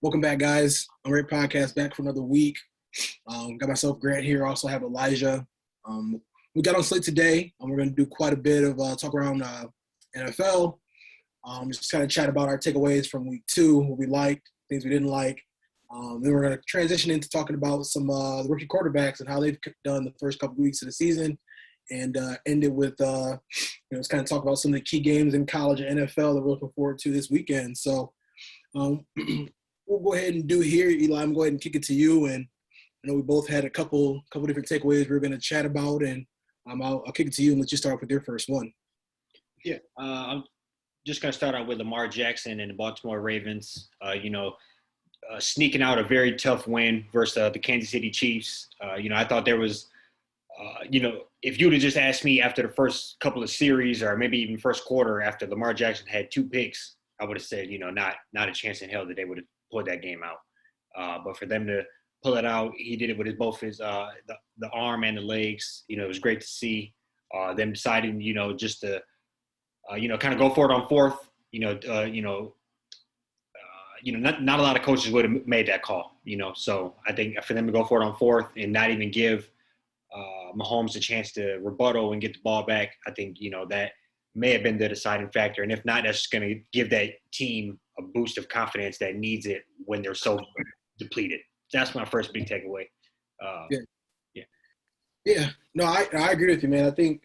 Welcome back, guys. Unranked Podcast back for another week. Got myself, Grant, here. Also have Elijah. We got on slate today. We're going to do quite a bit of talk around NFL. Just kind of chat about our takeaways from week 2, what we liked, things we didn't like. Then we're going to transition into talking about some the rookie quarterbacks and how they've done the first couple of weeks of the season, and end it with just kind of talk about some of the key games in college and NFL that we're looking forward to this weekend. So we'll go ahead and do here, Eli. I'm going to go ahead and kick it to you. And I know we both had a couple different takeaways we're going to chat about, and I'll kick it to you and let you start off with your first one. Yeah, I'm just going to start out with Lamar Jackson and the Baltimore Ravens. Sneaking out a very tough win versus the Kansas City Chiefs. I thought there was, if you would have just asked me after the first couple of series or maybe even first quarter after Lamar Jackson had 2 picks, I would have said, not a chance in hell that they would have pulled that game out. But for them to pull it out, he did it with both his the arm and the legs. It was great to see them deciding, just to, kind of go for it on fourth. Not a lot of coaches would have made that call. So I think for them to go for it on fourth and not even give Mahomes a chance to rebuttal and get the ball back, I think that may have been the deciding factor. And if not, that's going to give that team a boost of confidence that needs it when they're so depleted. That's my first big takeaway. Yeah. No, I agree with you, man. I think,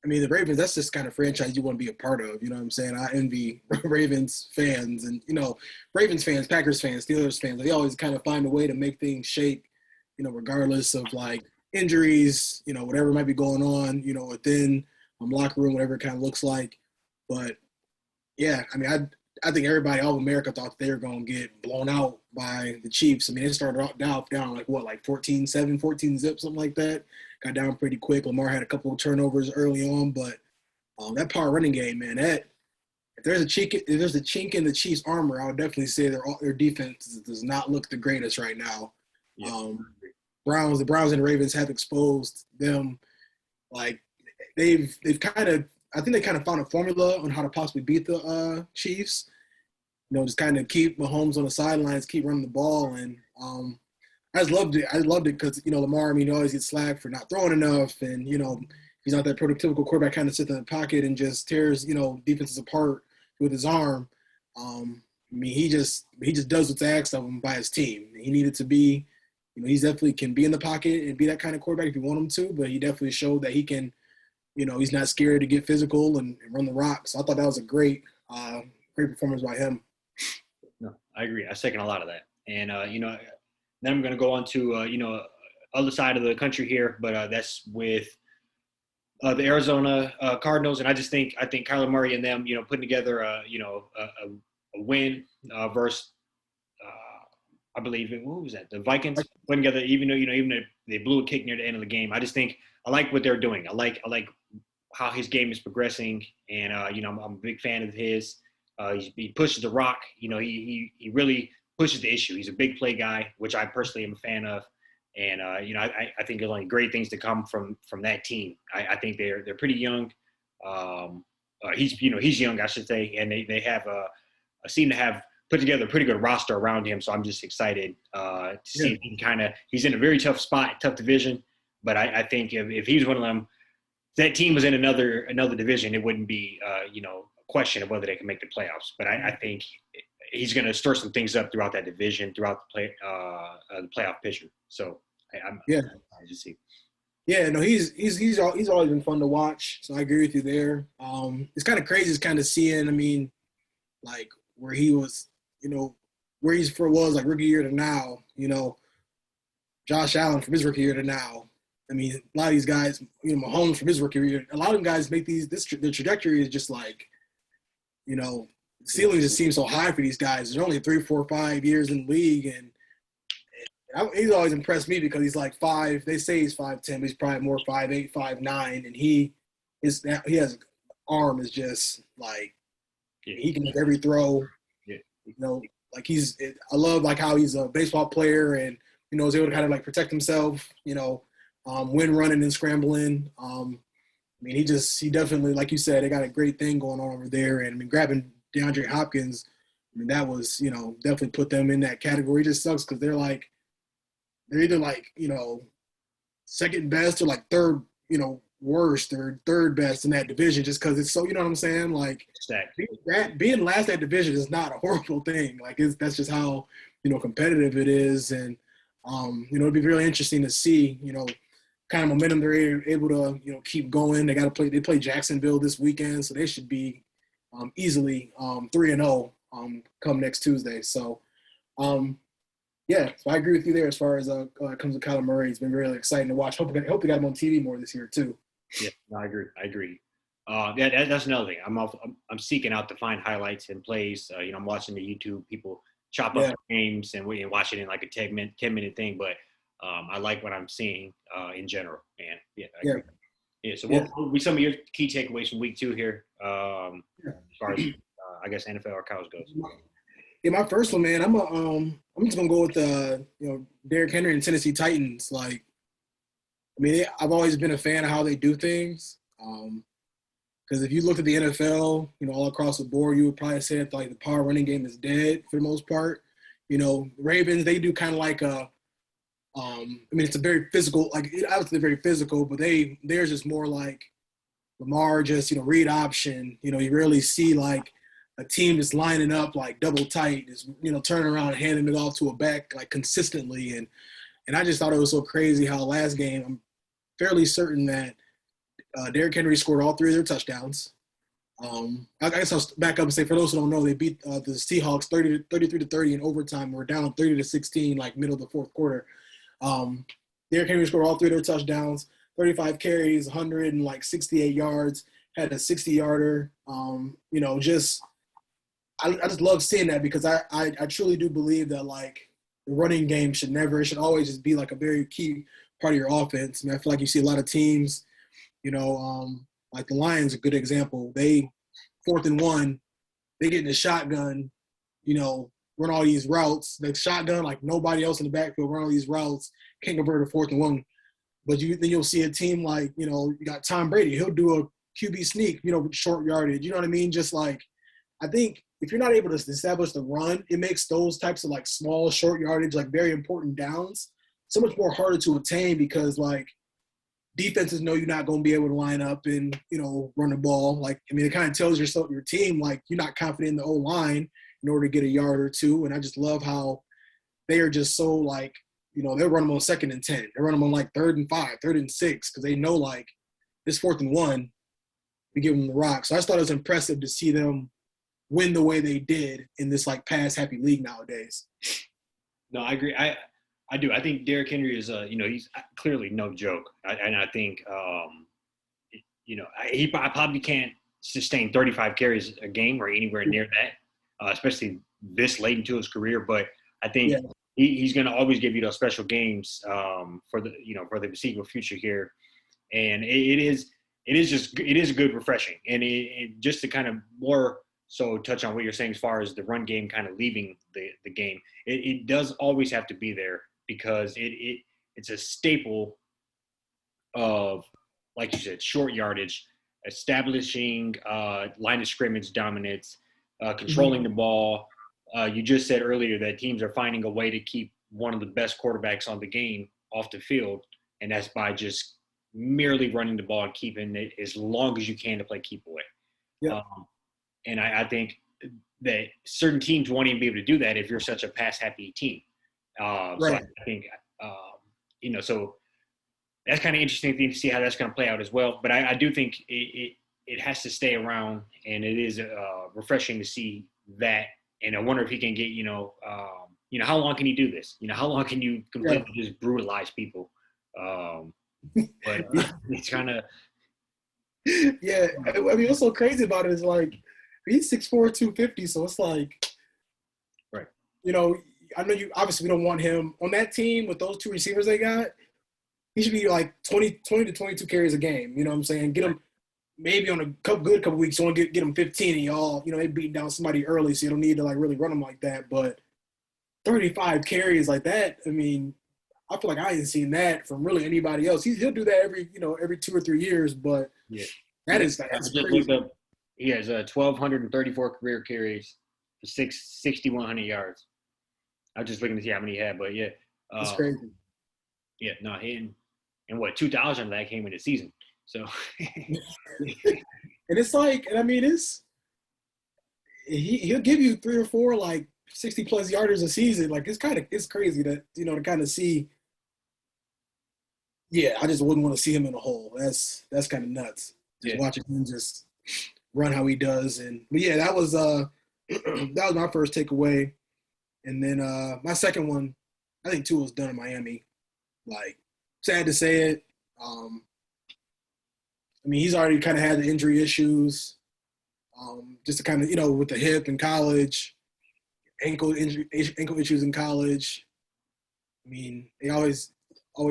the Ravens, that's just kind of franchise you want to be a part of. You know what I'm saying? I envy Ravens fans and, Ravens fans, Packers fans, Steelers fans. They always kind of find a way to make things shake, regardless of, like, injuries, whatever might be going on, within locker room, whatever it kind of looks like. But, yeah, I think everybody, all of America, thought they were going to get blown out by the Chiefs. It started down like 14-7, 14-zip, something like that. Got down pretty quick. Lamar had a couple of turnovers early on, but that power running game, man, if there's a chink in the Chiefs' armor, I would definitely say their defense does not look the greatest right now. Yeah. The Browns and Ravens have exposed them. Like they've kind of, I think they kind of found a formula on how to possibly beat the Chiefs. Just kind of keep Mahomes on the sidelines, keep running the ball, and I just loved it. I loved it because Lamar. He always gets slack for not throwing enough, and he's not that prototypical quarterback kind of sits in the pocket and just tears defenses apart with his arm. He just does what's asked of him by his team. He needed to be, he definitely can be in the pocket and be that kind of quarterback if you want him to, but he definitely showed that he can. He's not scared to get physical and run the rock. So I thought that was a great performance by him. No, I agree. I second a lot of that. And, then I'm going to go on to, other side of the country here, but that's with the Arizona Cardinals. And I think Kyler Murray and them, putting together, a win versus, I believe, what was that? The Vikings putting together, even though they blew a kick near the end of the game. I just think I like what they're doing. I like how his game is progressing. And, I'm a big fan of his. He pushes the rock. He really pushes the issue. He's a big play guy, which I personally am a fan of. And, I think there's only great things to come from that team. I think they're pretty young. He's young, I should say. And they have seem to have put together a pretty good roster around him. So I'm just excited to see if he's in a very tough spot, tough division. But I think if he's one of them, that team was in another division, it wouldn't be, a question of whether they can make the playoffs. But I think he's going to stir some things up throughout that division, throughout the playoff picture. So I'm excited to see. Yeah, no, he's always been fun to watch. So I agree with you there. It's kind of crazy, just kind of seeing. Like where he was, where was like rookie year to now. Josh Allen from his rookie year to now. A lot of these guys, Mahomes from his rookie year. A lot of them guys make the trajectory is just like, the ceiling just seems so high for these guys. They're only 3, 4, 5 years in the league, and he's always impressed me because he's like 5. They say he's 5'10", but he's probably more 5'8", 5'9", and he has arm is just like he can make every throw. Yeah. I love like how he's a baseball player and is able to kind of like protect himself. When running and scrambling. He definitely, like you said, they got a great thing going on over there. And grabbing DeAndre Hopkins I mean, that was, definitely put them in that category. It just sucks because they're either second best or third, worst or third best in that division just because it's so, you know what I'm saying? Stacked. Being last that division is not a horrible thing. That's just how, competitive it is. And, it'd be really interesting to see, kind of momentum they're able to, keep going. They play Jacksonville this weekend, so they should be easily 3-0 come next Tuesday. So, so I agree with you there as far as it comes to Kyler Murray. It's been really exciting to watch. Hope they got him on TV more this year too. Yeah, no, I agree. That's another thing. I'm seeking out to find highlights and plays. I'm watching the YouTube people chop up the games and we watch it in like a 10-minute thing. But I like what I'm seeing in general. And I agree. Yeah. So what will be some of your key takeaways from week 2 here, as far as I guess NFL or Cowboys goes? Yeah, my first one, man. I'm just gonna go with Derrick Henry and Tennessee Titans. I've always been a fan of how they do things. Because if you look at the NFL, all across the board, you would probably say that the power running game is dead for the most part. Ravens, they do kind of it's a very physical, obviously very physical, but theirs is more like Lamar, just, read option. You rarely see a team just lining up double tight, just, turning around and handing it off to a back consistently. And I just thought it was so crazy how last game, I'm fairly certain that Derrick Henry scored all 3 of their touchdowns. I guess I'll back up and say, for those who don't know, they beat the Seahawks 33-30 in overtime. We're down 30-16, middle of the fourth quarter. Derrick Henry scored all 3 of their touchdowns, 35 carries, 168 yards, had a 60-yarder. I just love seeing that because I truly do believe that the running game should always just be a very key part of your offense. I feel like you see a lot of teams, like the Lions, a good example. They 4th and 1, they get in the shotgun, run all these routes. They shotgun nobody else in the backfield, run all these routes, can't convert a 4th and 1. But then you'll see a team you got Tom Brady. He'll do a QB sneak, short yardage. You know what I mean? Just I think if you're not able to establish the run, it makes those types of small, short yardage, very important downs so much more harder to attain because defenses know you're not going to be able to line up and, run the ball. It kind of tells your team, you're not confident in the O-line in order to get a yard or 2. And I just love how they are just so they'll run them on 2nd and 10. They run them on 3rd and 5, 3rd and 6 because they know this 4th and 1, we give them the rock. So I just thought it was impressive to see them win the way they did in this pass-happy league nowadays. No, I agree. I do. I think Derrick Henry is, he's clearly no joke. And I think, he probably can't sustain 35 carries a game or anywhere near that, especially this late into his career. But I think he's going to always give you those special games for the foreseeable future here. And it is good refreshing. And it just to kind of more so touch on what you're saying as far as the run game kind of leaving the game, it does always have to be there because it's a staple of, like you said, short yardage, establishing line of scrimmage dominance, controlling the ball. You just said earlier that teams are finding a way to keep one of the best quarterbacks on the game off the field, and that's by just merely running the ball and keeping it as long as you can to play keep away. Yeah. And I think that certain teams won't even be able to do that if you're such a pass-happy team. Right. So I think, so that's kind of interesting thing to see how that's going to play out as well. But I do think it has to stay around, and it is refreshing to see that. And I wonder if he can get, how long can he do this? How long can you completely just brutalize people? But it's kind of. Yeah. What's so crazy about it is he's 6'4", 250. So it's right. I know obviously we don't want him on that team with those 2 receivers they got. He should be 20 to 22 carries a game. You know what I'm saying? Get him maybe on a couple weeks. You want to get him 15 and y'all, they beating down somebody early, so you don't need to really run them like that. But 35 carries like that, I feel like I ain't seen that from really anybody else. He'll do that every 2 or 3 years, but that's crazy. He has 1,234 career carries, for 6,100 yards. I was just looking to see how many he had, but yeah. That's crazy. Yeah, no, and what, 2,000 of that came in the season. So. And it's like, and I mean, he'll give you 3 or 4 like 60+ yarders a season. Like it's crazy that to kind of see. Yeah, I just wouldn't want to see him in a hole. That's kind of nuts. Just watching him just run how he does. But yeah, that was that was my first takeaway. And then my second one, I think Tua was done in Miami. Like, sad to say it. I mean, he's already kind of had the injury issues. Just to kind of, with the hip in college, ankle issues in college. I mean, they always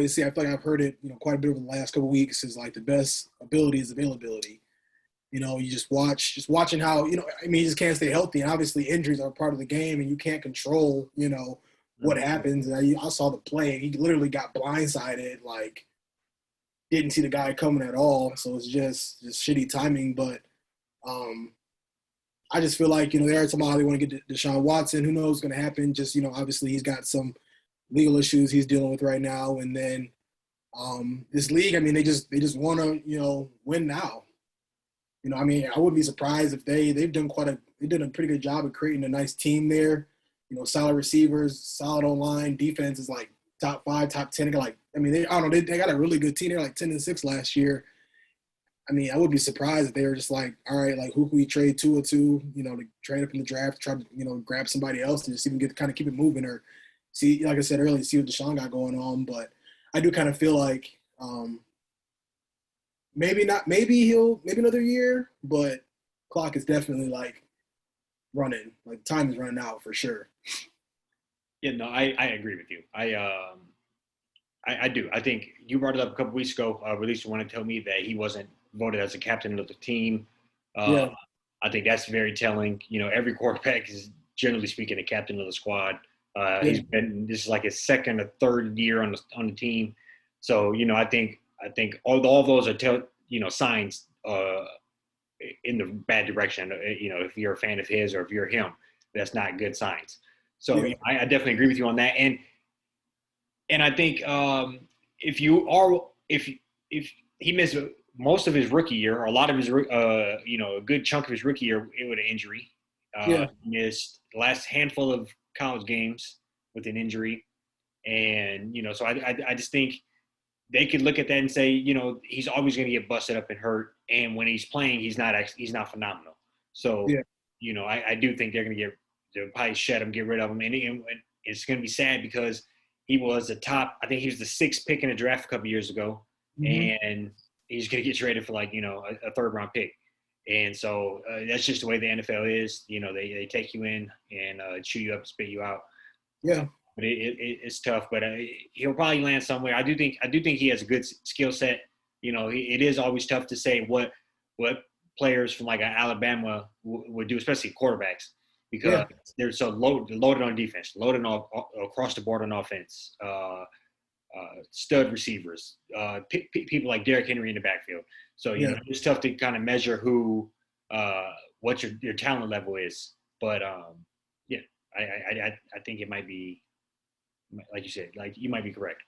say, I feel like I've heard it, quite a bit over the last couple of weeks, is like the best ability is availability. You just watching how, I mean, he just can't stay healthy. And obviously injuries are part of the game and you can't control, what happens. And I saw the play. He literally got blindsided, like didn't see the guy coming at all. So it's just shitty timing. But I just feel like, they're tomorrow they want to get Deshaun Watson. Who knows what's going to happen? Just, obviously he's got some legal issues he's dealing with right now. And then this league, I mean, they just want to, win now. I mean, I wouldn't be surprised if they've done a pretty good job of creating a nice team there. Solid receivers, solid O-line, defense is like top 5, top 10. They got a really good team. They're like 10-6 last year. I mean, I would be surprised if they were just like, all right, like who can we trade Tua to, to trade up in the draft, try to, grab somebody else and just even keep it moving, or see, like I said earlier, see what Deshaun got going on. But I do kind of feel like maybe another year, but clock is definitely like running. Like time is running out for sure. Yeah, no, I agree with you. I do. I think you brought it up a couple weeks ago. Release wanted to tell me that he wasn't voted as a captain of the team. Yeah. I think that's very telling. Every quarterback is generally speaking a captain of the squad. This is like his second or third year on the team. So, I think all those are signs in the bad direction. If you're a fan of his or if you're him, that's not good signs. So I definitely agree with you on that. And I think if he missed most of his rookie year, or a lot of his, a good chunk of his rookie year with an injury, missed the last handful of college games with an injury, and so I just think they could look at that and say, he's always going to get busted up and hurt, and when he's playing, he's not phenomenal. So I do think they're probably shed him, get rid of him, and it's going to be sad because he was I think he was the 6th pick in the draft a couple years ago, and he's going to get traded for like, a 3rd round pick. And so that's just the way the NFL is. They take you in and chew you up and spit you out. Yeah. But it's tough, but he'll probably land somewhere. I do think he has a good skill set. It is always tough to say what players from like Alabama would do, especially quarterbacks, because they're so loaded on defense, loaded on across the board on offense, stud receivers, people like Derrick Henry in the backfield. So it's tough to kind of measure what your talent level is. But I think it might be, like you said, like you might be correct.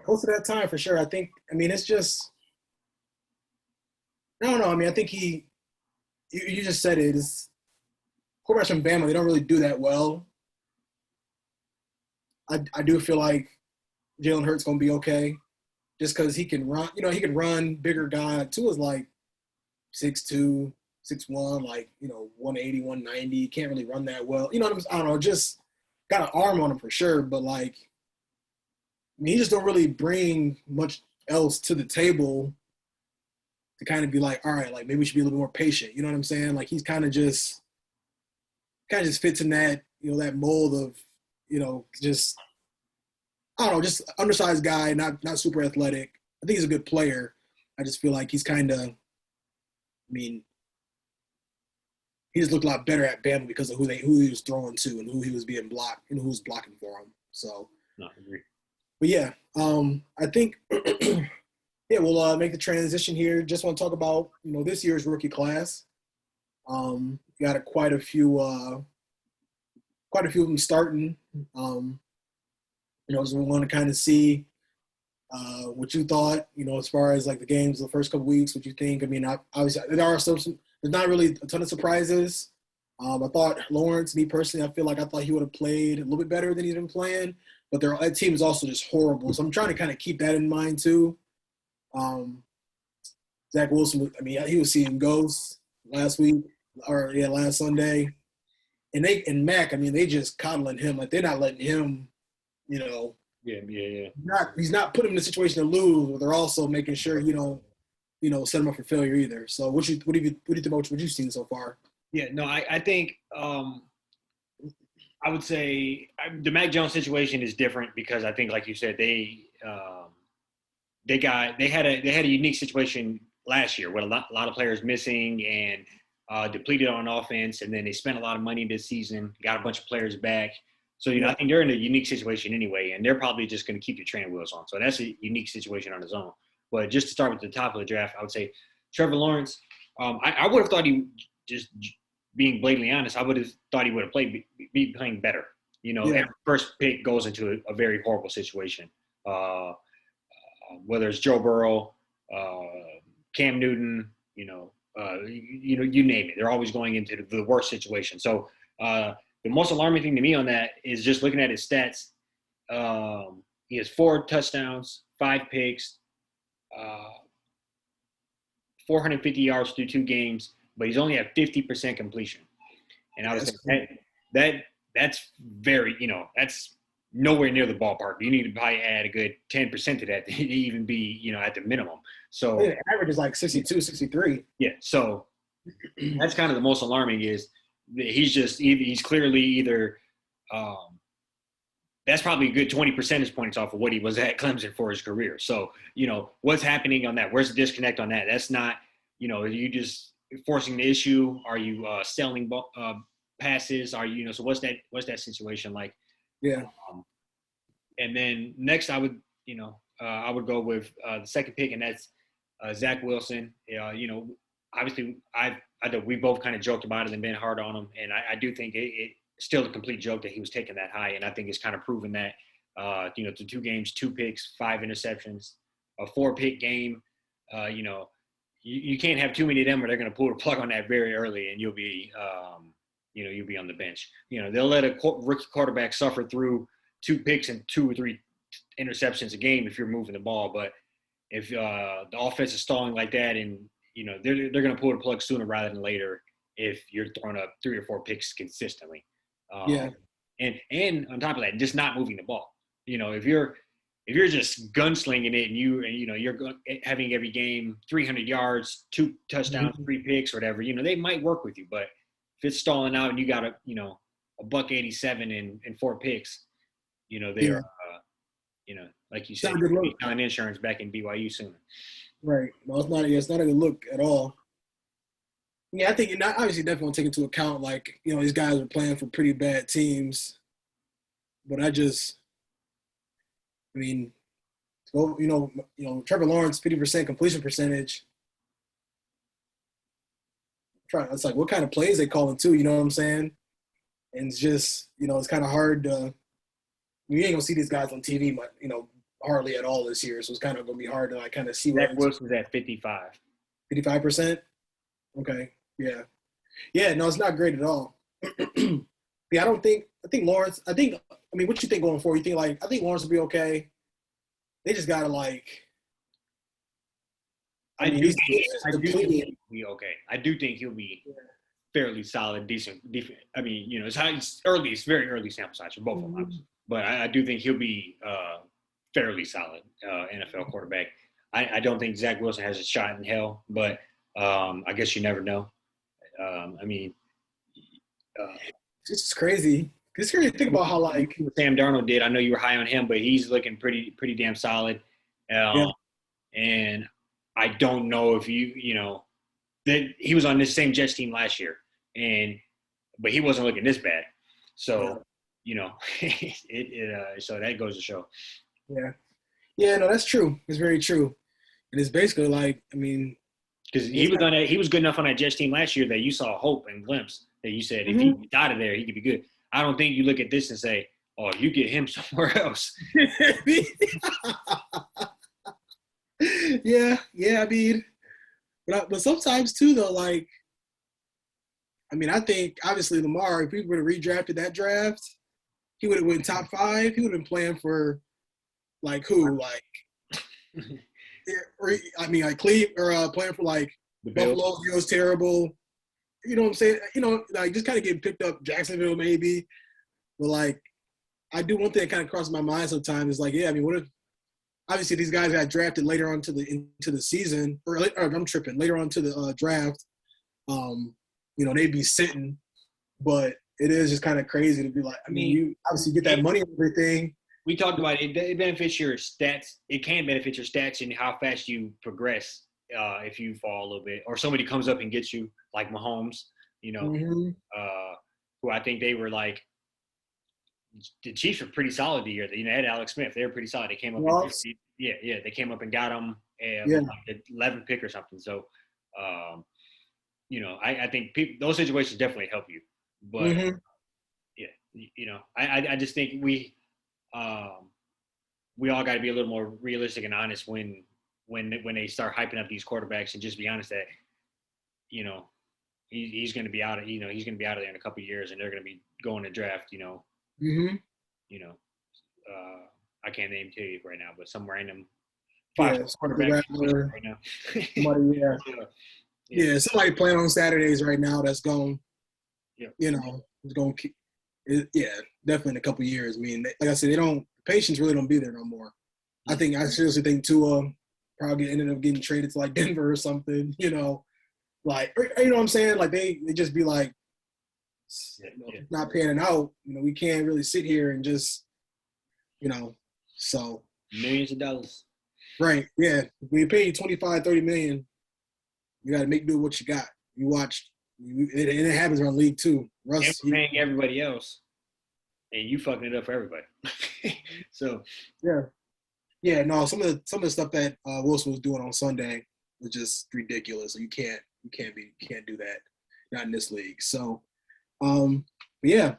Close to that time for sure. It's just, I don't know. I mean, I think you just said it. It's quarterbacks from Bama. They don't really do that well. I do feel like Jalen Hurts gonna be okay, just because he can run. He can run. Bigger guy. Tua's like 6'2", 6'1", like 180, 190. Can't really run that well. I don't know. Just got an arm on him for sure, but like, he just don't really bring much else to the table to kind of be like, all right, like maybe we should be a little more patient. You know what I'm saying? Like he's kind of just fits in that, that mold of, just, I don't know, just undersized guy, not super athletic. I think he's a good player. I just feel like he's kind of, he just looked a lot better at Bama because of who he was throwing to and who he was being blocked and who was blocking for him. So, no, I agree. But yeah, I think we'll make the transition here. Just want to talk about this year's rookie class. Got quite a few quite a few of them starting. So we want to kind of see what you thought, as far as like the games, the first couple weeks, what you think. I mean, obviously there are there's not really a ton of surprises. I thought Lawrence, me personally, I thought he would have played a little bit better than he's been playing, but that team is also just horrible. So I'm trying to kind of keep that in mind too. Zach Wilson, he was seeing ghosts last Sunday. And Mac, they just coddling him. Like, they're not letting him, Yeah. He's not putting him in a situation to lose, but they're also making sure you don't, set him up for failure either. So what do you think about what you've seen so far? Yeah, no, I think I would say the Mac Jones situation is different because I think, like you said, they had a unique situation last year with a lot of players missing and depleted on offense, and then they spent a lot of money this season, got a bunch of players back. So, I think they're in a unique situation anyway, and they're probably just going to keep the training wheels on. So that's a unique situation on its own. But just to start with the top of the draft, I would say Trevor Lawrence. I would have thought just being blatantly honest, I would have thought he would have be playing better. Every first pick goes into a very horrible situation. Whether it's Joe Burrow, Cam Newton, you name it. They're always going into the worst situation. So the most alarming thing to me on that is just looking at his stats. He has 4 touchdowns, 5 picks, 450 yards through 2 games, but he's only at 50% completion. And I was that's very, that's nowhere near the ballpark. You need to probably add a good 10% to that to even be, at the minimum. So the average is like 62, 63. Yeah. So that's kind of the most alarming is he's clearly either that's probably a good 20 percentage points off of what he was at Clemson for his career. So, what's happening on that? Where's the disconnect on that? That's not, are you just forcing the issue? Are you selling passes? Are you, so what's that situation like? Yeah. And then next I would go with the second pick, and that's Zach Wilson. Obviously we both kind of joked about it and been hard on him, and I do think it's still a complete joke that he was taken that high, and I think it's kind of proven that the 2 games, 2 picks, 5 interceptions, a 4-pick game. You can't have too many of them, or they're going to pull the plug on that very early, and you'll be on the bench. They'll let a rookie quarterback suffer through 2 picks and 2 or 3 interceptions a game if you're moving the ball, but if the offense is stalling like that, and they're going to pull the plug sooner rather than later if you're throwing up 3 or 4 picks consistently. And on top of that, just not moving the ball. If you're just gunslinging it and you're having every game 300 yards, 2 touchdowns, 3 picks, or whatever, they might work with you. But if it's stalling out and you got a $187 and 4 picks, they are, like you said, on insurance back in BYU soon. Right. No, it's not. It's not a good look at all. Yeah, I think obviously definitely want to take into account, like, these guys are playing for pretty bad teams. But Trevor Lawrence, 50% completion percentage. It's like, what kind of plays they calling too, you know what I'm saying? And it's just, it's kind of hard to – you ain't going to see these guys on TV, but, hardly at all this year. So it's kind of going to be hard to, like, kind of see what – Zach Wilson's at 55. 55%? Okay. Yeah. Yeah, no, it's not great at all. Yeah, I think Lawrence – what you think going forward? You think, like – I think Lawrence will be okay. They just got to, like – I do think he'll be okay. I do think he'll be fairly solid, decent. It's very early sample size for both of them. But I do think he'll be fairly solid NFL quarterback. I don't think Zach Wilson has a shot in hell, but I guess you never know. This is crazy. It's crazy to think about how, like, Sam Darnold did. I know you were high on him, but he's looking pretty damn solid. And I don't know if that he was on this same Jets team last year, but he wasn't looking this bad. So, so that goes to show. Yeah. Yeah, no, that's true. It's very true. And it's basically like, because he was good enough on that Jets team last year that you saw hope and glimpse that you said if he got out of there, he could be good. I don't think you look at this and say, "Oh, you get him somewhere else." Yeah. I mean, but sometimes too, though, like, I mean, I think obviously Lamar, if we would have redrafted that draft, he would have went top 5. He would have been playing for like who, like, or I mean, like Cleveland, or playing for like The Buffalo. He was terrible. You know what I'm saying? You know, like just kind of getting picked up Jacksonville maybe. But like, I do one thing that kind of crosses my mind sometimes is like, yeah, I mean, what if obviously these guys got drafted later on into the season, or I'm tripping, later on to the draft. You know, they'd be sitting, but it is just kind of crazy to be like, I mean, you obviously get that money and everything. We talked about it. It benefits your stats. It can benefit your stats and how fast you progress if you fall a little bit, or somebody comes up and gets you, like Mahomes. You know, who I think they were like. The Chiefs were pretty solid the year. You know, they had Alex Smith. They were pretty solid. They came up, they came up and got him like the 11th pick or something. So, you know, I think those situations definitely help you. But yeah, you know, I just think we all got to be a little more realistic and honest when they start hyping up these quarterbacks, and just be honest that, you know, he's going to be out of, you know, he's going to be out of there in a couple of years, and they're going to be going to draft, you know. You know, I can't name to you right now, but some random quarterback right now. Somebody, somebody playing on Saturdays right now that's going, you know, is going to, definitely in a couple of years. I mean, like I said, patience really don't be there no more. I seriously think Tua probably ended up getting traded to like Denver or something, you know, like, you know what I'm saying? Like they just be like, not panning out, you know, we can't really sit here and just, you know, so millions of dollars. Right. Yeah. When you pay you 25, 30 million, you got to make do what you got. You watch, and it happens around league too. Russ paying everybody else, and you fucking it up for everybody. So yeah. No, some of the stuff that Wilson was doing on Sunday was just ridiculous. You can't do that. Not in this league. So. But yeah,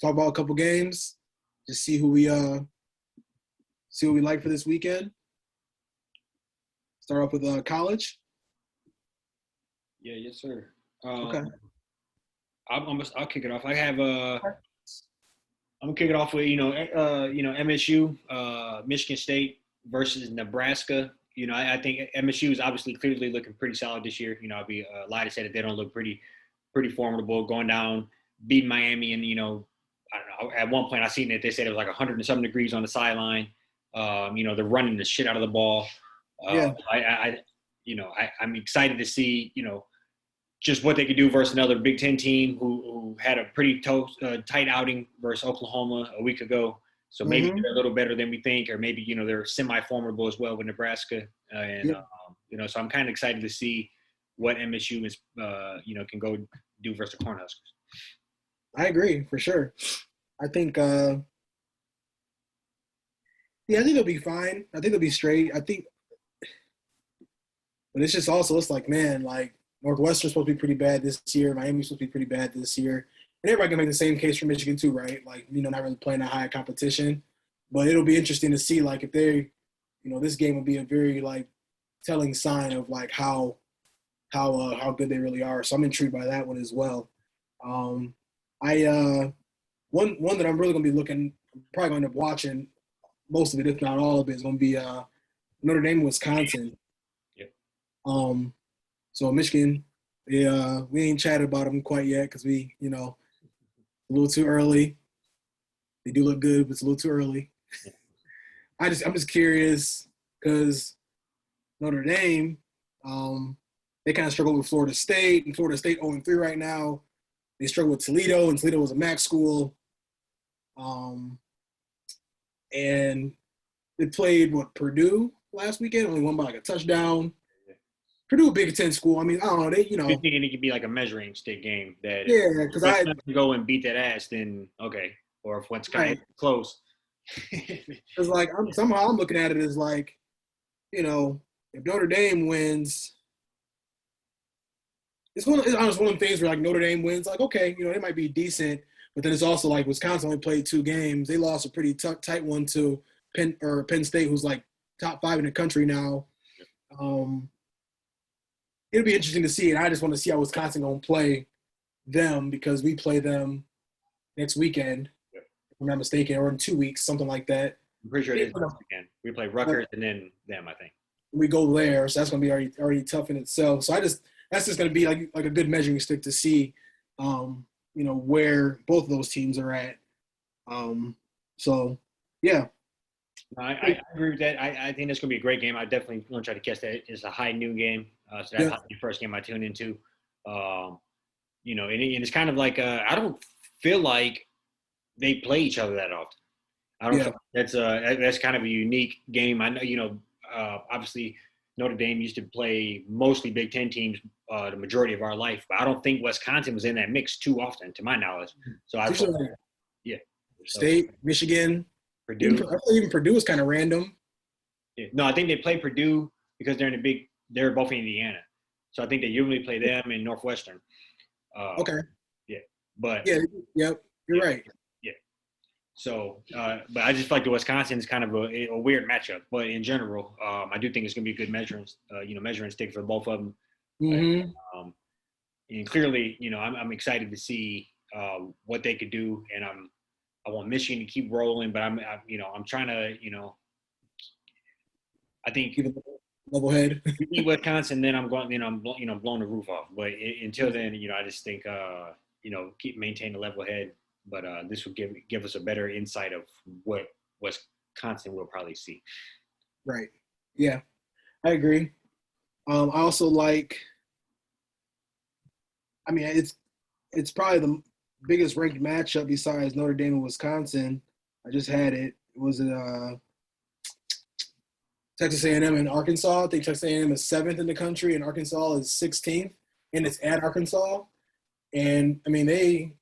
talk about a couple games. Just see what we like for this weekend. Start off with college. Yeah, yes, sir. Okay. I'll kick it off. I have I'm gonna kick it off with MSU, Michigan State versus Nebraska. You know, I think MSU is obviously clearly looking pretty solid this year. You know, I'd be lie to say that they don't look pretty formidable, going down, beating Miami, and, you know, I don't know, at one point I seen that they said it was like 100 and some degrees on the sideline. You know, they're running the shit out of the ball. I'm excited to see, you know, just what they could do versus another Big Ten team who had a pretty tight outing versus Oklahoma a week ago. So maybe they're a little better than we think, or maybe, you know, they're semi-formidable as well with Nebraska. You know, so I'm kind of excited to see what MSU is, you know, can go do versus the Cornhuskers. I agree, for sure. I think, I think they'll be fine. I think they'll be straight. But it's just also, it's like, man, like, Northwestern's supposed to be pretty bad this year. Miami's supposed to be pretty bad this year. And everybody can make the same case for Michigan too, right? Like, you know, not really playing that high competition. But it'll be interesting to see, like, if they, you know, this game will be a very, like, telling sign of, like, how good they really are. So I'm intrigued by that one as well. One that I'm really going to be looking, probably going to end up watching most of it, if not all of it, is going to be Notre Dame, Wisconsin. Yep. So Michigan, we ain't chatted about them quite yet because we, you know, a little too early. They do look good, but it's a little too early. I'm just curious because Notre Dame, they kind of struggle with Florida State, and Florida State 0-3 right now. They struggle with Toledo, and Toledo was a MAC school. And they played Purdue last weekend, only won by like a touchdown. Purdue, Big Ten school. I mean, I don't know. They, you know, I think it could be like a measuring stick game. That because I go and beat that ass, then okay. Or if what's kind of close. It's like I'm looking at it as like, you know, if Notre Dame wins, it's one of the things where like Notre Dame wins, like okay, you know, they might be decent, But then it's also like Wisconsin only played 2 games. They lost a pretty tight one to Penn State, who's like top 5 in the country now. It'll be interesting to see, and I just want to see how Wisconsin gonna play them because we play them next weekend, if I'm not mistaken, or in 2 weeks, something like that. I'm pretty sure it is next weekend. We play Rutgers and then them, I think. We go there, so that's gonna be already tough in itself. So that's just gonna be like a good measuring stick to see, where both of those teams are at. So yeah. I agree with that. I think that's going to be a great game. I definitely want to try to catch that. It's a high noon game, so that's the first game I tune into. And it's kind of like I don't feel like they play each other that often. I don't. That's kind of a unique game. I know. Obviously, Notre Dame used to play mostly Big Ten teams the majority of our life, but I don't think Wisconsin was in that mix too often, to my knowledge. So State, Michigan. Purdue. Even Purdue is kind of random. Yeah. No, I think they play Purdue because they're both in Indiana. So I think they usually play them in Northwestern. Okay. Yeah. But yep, you're right. Yeah. So, but I just feel like the Wisconsin is kind of a weird matchup. But in general, I do think it's going to be a good measuring stick for both of them. Mm-hmm. And clearly, I'm excited to see what they could do, and I want Michigan to keep rolling, but I'm trying to, I think level head. beat Wisconsin, then I'm going, I'm blowing the roof off. But until then, I just think, keep maintain the level head. But this will give us a better insight of what Wisconsin will probably see. Right. Yeah, I agree. I also like. I mean, it's probably the biggest ranked matchup besides Notre Dame and Wisconsin. I just had it. Was it Texas A&M and Arkansas? I think Texas A&M is 7th in the country and Arkansas is 16th, and it's at Arkansas. And I mean, they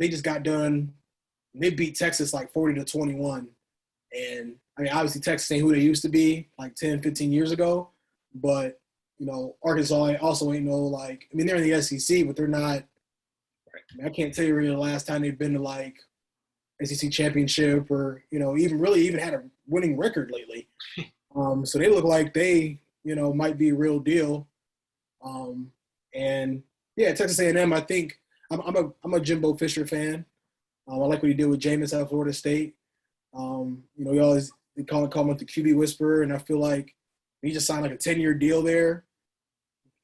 just got done. They beat Texas like 40-21. And I mean, obviously Texas ain't who they used to be like 10, 15 years ago. But Arkansas also ain't they're in the SEC, but they're not. I can't tell you really the last time they've been to like SEC championship or even had a winning record lately. So they look like they might be a real deal. And yeah, Texas A&M. I think I'm a Jimbo Fisher fan. I like what he did with Jameis out of Florida State. They call him the QB whisperer, and I feel like he just signed like a 10-year deal there.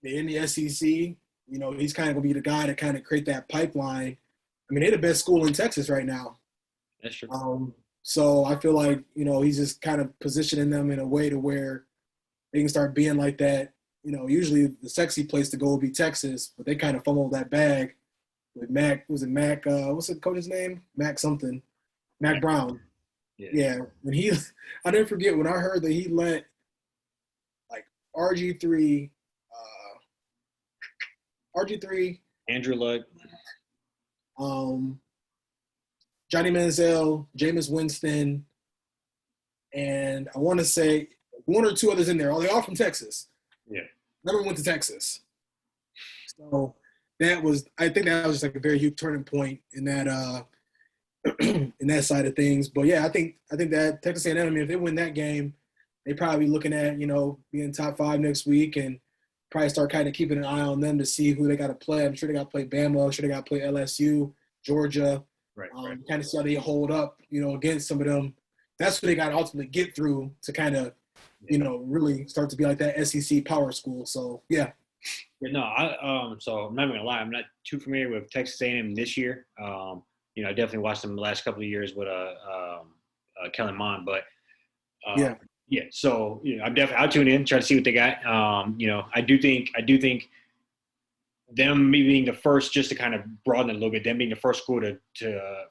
They're in the SEC. He's kind of going to be the guy to kind of create that pipeline. I mean, they're the best school in Texas right now. That's true. So I feel like, he's just kind of positioning them in a way to where they can start being like that. Usually the sexy place to go would be Texas, but they kind of fumbled that bag with Mac. Was it Mac? What's the coach's name? Mac something. Mac Brown. Yeah. When I never forget when I heard that he let like RG3, Andrew Luck, Johnny Manziel, Jameis Winston, and I want to say one or two others in there. They're all from Texas. Yeah. Never went to Texas. So I think that was just like a very huge turning point in that in that side of things. But yeah, I think that Texas A&M, I mean, if they win that game, they probably be looking at, being top 5 next week and probably start kind of keeping an eye on them to see who they got to play. I'm sure they got to play Bama. I'm sure they got to play LSU, Georgia. Right. Kind of see how they hold up, against some of them. That's what they got to ultimately get through to kind of, really start to be like that SEC power school. So, yeah. No, so I'm not even gonna lie. I'm not too familiar with Texas A&M this year. I definitely watched them the last couple of years with Kellen Mond, but yeah. So I'll tune in, try to see what they got. I do think them being the first, just to kind of broaden it a little bit, them being the first school to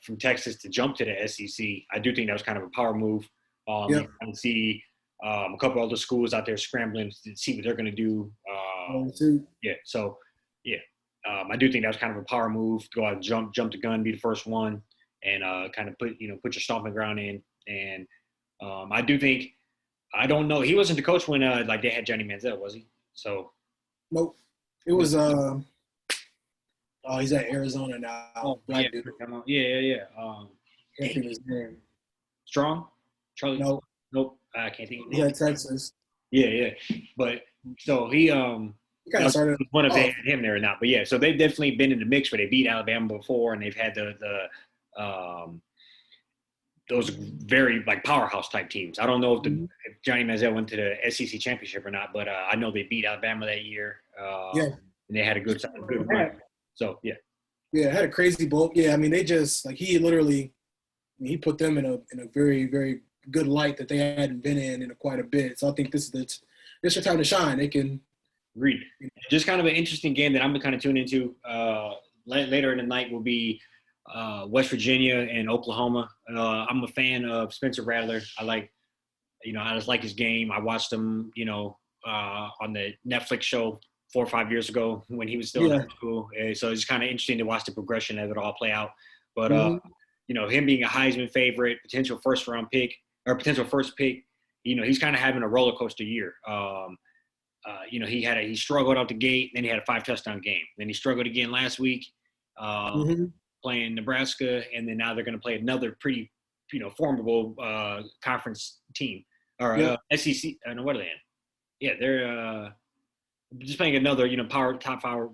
from Texas to jump to the SEC. I do think that was kind of a power move. You can see a couple other schools out there scrambling to see what they're going to do. I do think that was kind of a power move. Go out and jump the gun, be the first one, and kind of put your stomping ground in. And I do think, I don't know, he wasn't the coach when they had Johnny Manziel, was he? So nope. It was Oh, he's at Arizona now. Oh, yeah, Black dude. yeah. Can't think of his name. Strong, Charlie. No, Nope, I can't think of he's his at Texas. name. Yeah. But so he He kind I of was started. one if they Oh, had him there or not. But yeah, so they've definitely been in the mix where they beat Alabama before, and they've had those very like powerhouse type teams. I don't know if Johnny Manziel went to the SEC championship or not, but I know they beat Alabama that year, yeah. and they had a good run. So yeah, Yeah, had a crazy bowl. Yeah, I mean, they just like he literally, I mean, he put them in a very very good light that they hadn't been in quite a bit. So I think this is their time to shine. They can. agreed. Just kind of an interesting game that I'm kind of tuning into. Later in the night will be West Virginia and Oklahoma. I'm a fan of Spencer Rattler. I just like his game. I watched him, on the Netflix show 4 or 5 years ago when he was still in Yeah. high school. So it's kind of interesting to watch the progression of it all play out. But Mhm. Him being a Heisman favorite, potential first pick, he's kind of having a roller coaster year. He struggled out the gate, then he had a 5 touchdown game. Then he struggled again last week, Mhm. playing Nebraska, and then now they're going to play another pretty, formidable conference team or Yep. SEC. No, what are they in? Yeah, they're just playing another, top power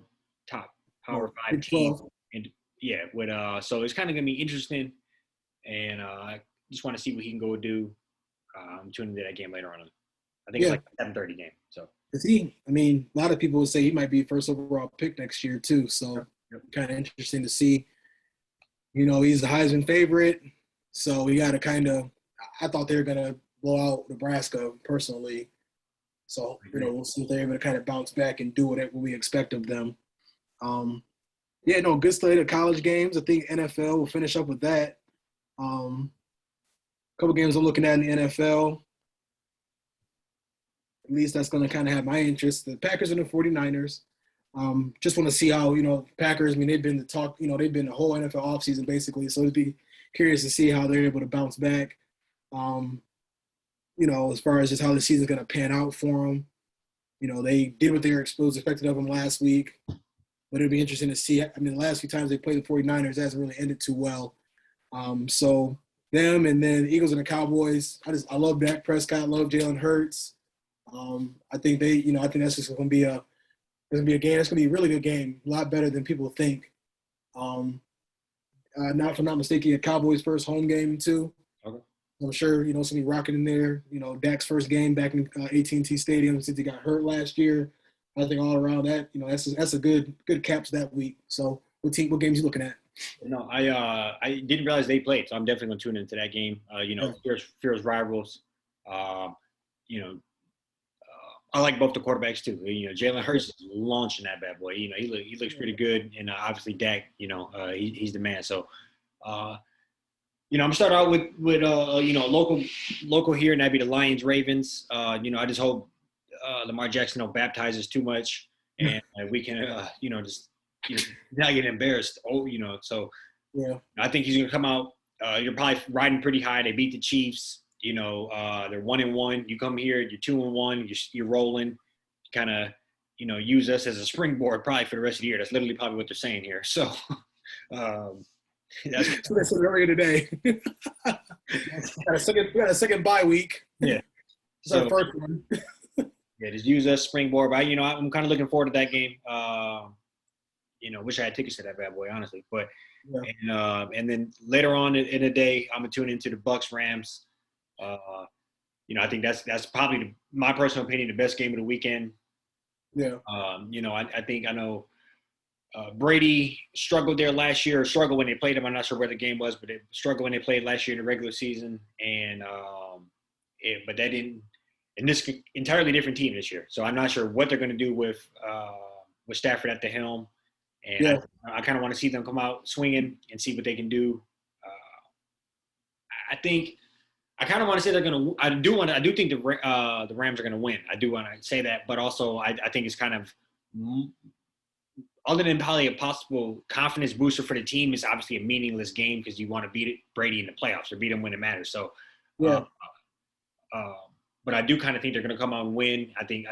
five Big team, 12. and yeah, with so it's kind of going to be interesting, and I just want to see what he can go do. I'm tuning into that game later on. I think it's Yeah. like a 7:30 game. So. Is he? I mean, a lot of people would say he might be first overall pick next year too. So Yep. kind of interesting to see. He's the Heisman favorite, so we got to kind of. I thought they were gonna blow out Nebraska personally. So we'll see if they're able to kind of bounce back and do what we expect of them. Yeah, no, good slate of college games. I think NFL will finish up with that. Couple games I'm looking at in the NFL. At least that's going to kind of have my interest. The Packers and the 49ers. Just want to see how, Packers, I mean, they've been the talk, they've been the whole NFL offseason basically. So it'd be curious to see how they're able to bounce back, as far as just how the season's going to pan out for them. They did what they were expected of them last week. But it'll be interesting to see. I mean, the last few times they played the 49ers, it hasn't really ended too well. So them and then the Eagles and the Cowboys. I love Dak Prescott, love Jalen Hurts. I think I think that's just going to be a game. It's going to be a really good game, a lot better than people think. If I'm not mistaken, a Cowboys' first home game too. Okay. I'm sure it's going to be rocking in there. Dak's first game back in AT&T Stadium since he got hurt last year. I think all around that, that's a good cap to that week. So, what games you looking at? No, I didn't realize they played, so I'm definitely going to tune into that game. Fierce rivals. I like both the quarterbacks too. Jalen Hurts is launching that bad boy. He looks pretty good, and obviously Dak. He's the man. So, I'm gonna start out with local here, and that'd be the Lions Ravens. I just hope Lamar Jackson don't baptize us too much, and we can just not get embarrassed. So Yeah. I think he's gonna come out. You're probably riding pretty high. They beat the Chiefs. They're 1-1. You come here, you're 2-1. You're rolling. Kind of, use us as a springboard probably for the rest of the year. That's literally probably what they're saying here. So, that's what I said earlier today. We got a second bye week. Yeah. It's our first one. Yeah, just use us springboard. But I'm kind of looking forward to that game. Wish I had tickets to that bad boy, honestly. But yeah. And then later on in the day, I'm gonna tune into the Bucks Rams. I think that's probably my personal opinion, the best game of the weekend. Yeah. I know Brady struggled there last year, or struggled when they played him. I'm not sure where the game was, but they struggled when they played last year in the regular season. And but that didn't. And this entirely different team this year, so I'm not sure what they're going to do with Stafford at the helm. And I kind of want to see them come out swinging and see what they can do. I think I kind of want to say they're going to. I do think the Rams are going to win. I do want to say that, but also I think it's kind of, other than probably a possible confidence booster for the team, is obviously a meaningless game because you want to beat Brady in the playoffs or beat him when it matters. So, but I do kind of think they're going to come out and win. I think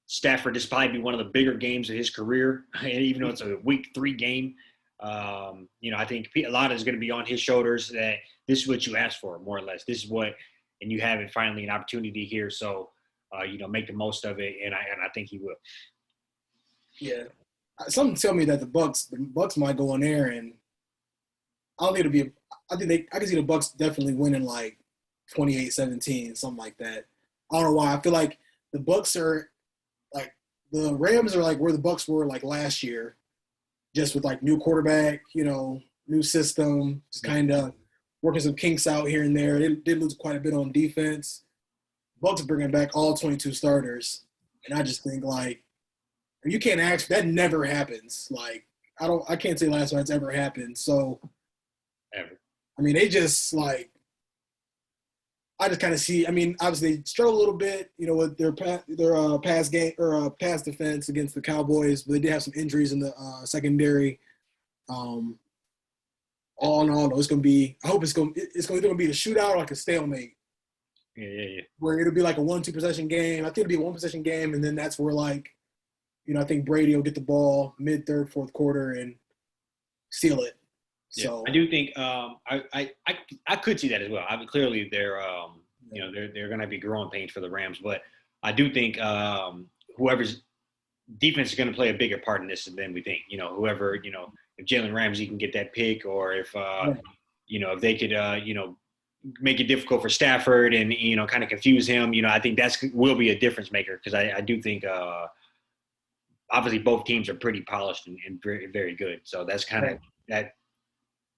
Stafford, this probably be one of the bigger games of his career, and even though it's a week 3 game. I think a lot is going to be on his shoulders that this is what you asked for, more or less. This is what, and you have it finally an opportunity here. So, make the most of it. And I think he will. Yeah. Something tell me that the Bucks might go in there, and I don't think it'll be, I can see the Bucks definitely winning like 28-17, something like that. I don't know why. I feel like the Bucks are like, the Rams are like where the Bucks were like last year, just with like new quarterback, new system, just kind of working some kinks out here and there. They did lose quite a bit on defense. Bucks are bringing back all 22 starters, and I just think like you can't ask. That never happens. Like I can't say last time it's ever happened. So, ever. I mean, they just like. I just kind of see. I mean, obviously they struggle a little bit, with their pass game or pass defense against the Cowboys, but they did have some injuries in the secondary. All in all, though, it's gonna be. I hope it's gonna be a shootout or like a stalemate. Yeah. Where it'll be like a 1-2 possession game. I think it'll be a 1 possession game, and then that's where like, I think Brady will get the ball mid third, fourth quarter and seal it. Yeah, So I do think I could see that as well. I mean, clearly they're they're going to be growing pains for the Rams, but I do think whoever's defense is going to play a bigger part in this than we think. Whoever if Jalen Ramsey can get that pick, or if if they could make it difficult for Stafford and kind of confuse him. I think will be a difference maker, because I do think obviously both teams are pretty polished and very, very good. So that's kind of that.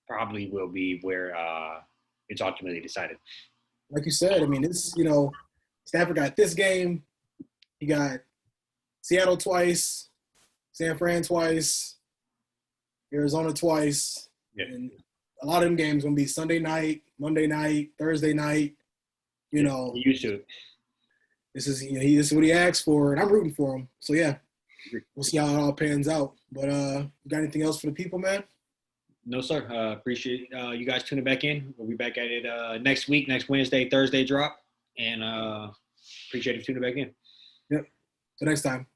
Probably will be where it's ultimately decided. Like you said, I mean, it's, Stafford got this game. He got Seattle twice, San Fran twice, Arizona twice. Yeah. And a lot of them games going to be Sunday night, Monday night, Thursday night. You're used to it. This is this is what he asked for, and I'm rooting for him. So, yeah, we'll see how it all pans out. But you got anything else for the people, man? No, sir. Appreciate you guys tuning back in. We'll be back at it next week, next Wednesday, Thursday drop. And appreciate you tuning back in. Yep. Till next time.